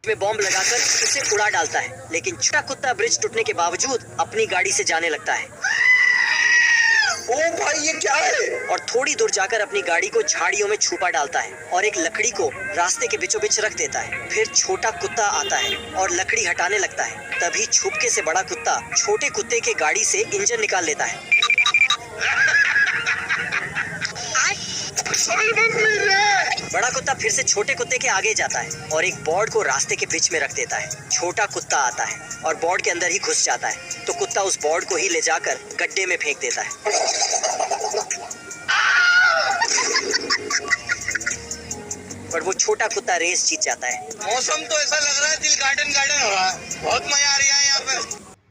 में बॉम्ब लगाकर उसे उड़ा डालता है, लेकिन छोटा कुत्ता ब्रिज टूटने के बावजूद अपनी गाड़ी से जाने लगता है। ओ भाई ये क्या है? और थोड़ी दूर जाकर अपनी गाड़ी को झाड़ियों में छुपा डालता है और एक लकड़ी को रास्ते के बीचों बीच रख देता है। फिर छोटा कुत्ता आता है और लकड़ी हटाने लगता है। तभी छुपके से बड़ा कुत्ता छोटे कुत्ते के गाड़ी से इंजन निकाल लेता है। बड़ा कुत्ता फिर से छोटे कुत्ते के आगे जाता है और एक बोर्ड को रास्ते के बीच में रख देता है। छोटा कुत्ता आता है और बोर्ड के अंदर ही घुस जाता है, तो कुत्ता उस बोर्ड को ही ले जाकर गड्ढे में फेंक देता है। पर वो छोटा कुत्ता रेस जीत जाता है। मौसम तो ऐसा लग रहा है दिल गार्डन गार्डन हो रहा है। बहुत मजा आ रहा है यहाँ पे।